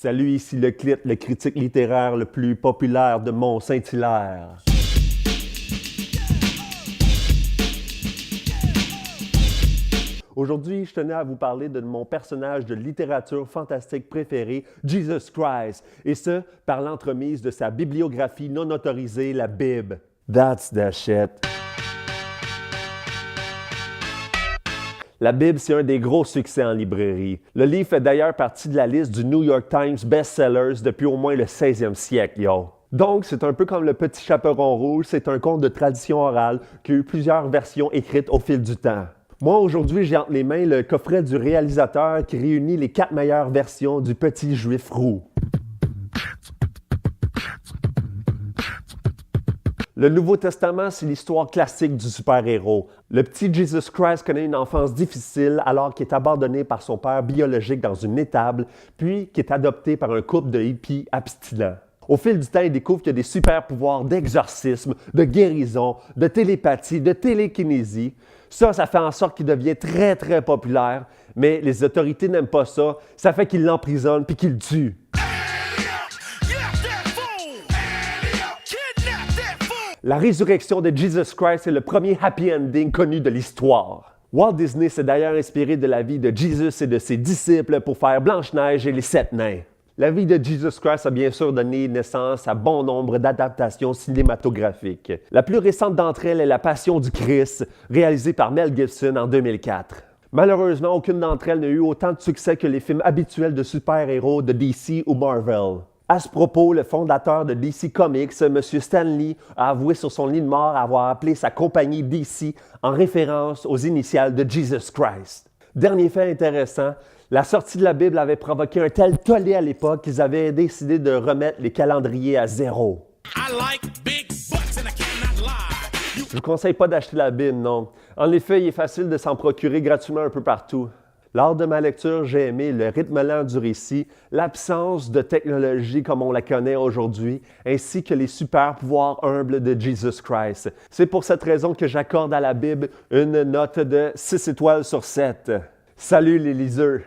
Salut, ici le Clit, le critique littéraire le plus populaire de Mont-Saint-Hilaire. Aujourd'hui, je tenais à vous parler de mon personnage de littérature fantastique préféré, Jesus Christ, et ce, par l'entremise de sa bibliographie non autorisée, la Bible. That's the shit. La Bible, c'est un des gros succès en librairie. Le livre fait d'ailleurs partie de la liste du New York Times Bestsellers depuis au moins le 16e siècle, yo. Donc, c'est un peu comme Le Petit Chaperon Rouge, c'est un conte de tradition orale qui a eu plusieurs versions écrites au fil du temps. Moi, aujourd'hui, j'ai entre les mains le coffret du réalisateur qui réunit les 4 meilleures versions du Petit Juif roux. Le Nouveau Testament, c'est l'histoire classique du super-héros. Le petit Jesus Christ connaît une enfance difficile alors qu'il est abandonné par son père biologique dans une étable, puis qui est adopté par un couple de hippies abstinents. Au fil du temps, il découvre qu'il y a des super-pouvoirs d'exorcisme, de guérison, de télépathie, de télékinésie. Ça fait en sorte qu'il devient très, très populaire, mais les autorités n'aiment pas ça. Ça fait qu'ils l'emprisonnent puis qu'ils le tuent. La résurrection de Jesus Christ est le premier happy ending connu de l'histoire. Walt Disney s'est d'ailleurs inspiré de la vie de Jesus et de ses disciples pour faire Blanche-Neige et les 7 nains. La vie de Jesus Christ a bien sûr donné naissance à bon nombre d'adaptations cinématographiques. La plus récente d'entre elles est La Passion du Christ, réalisée par Mel Gibson en 2004. Malheureusement, aucune d'entre elles n'a eu autant de succès que les films habituels de super-héros de DC ou Marvel. À ce propos, le fondateur de DC Comics, M. Stan Lee, a avoué sur son lit de mort avoir appelé sa compagnie DC en référence aux initiales de Jesus Christ. Dernier fait intéressant, la sortie de la Bible avait provoqué un tel tollé à l'époque qu'ils avaient décidé de remettre les calendriers à zéro. Je ne vous conseille pas d'acheter la Bible, non. En effet, il est facile de s'en procurer gratuitement un peu partout. Lors de ma lecture, j'ai aimé le rythme lent du récit, l'absence de technologie comme on la connaît aujourd'hui, ainsi que les super-pouvoirs humbles de Jesus Christ. C'est pour cette raison que j'accorde à la Bible une note de 6 étoiles sur 7. Salut les liseurs!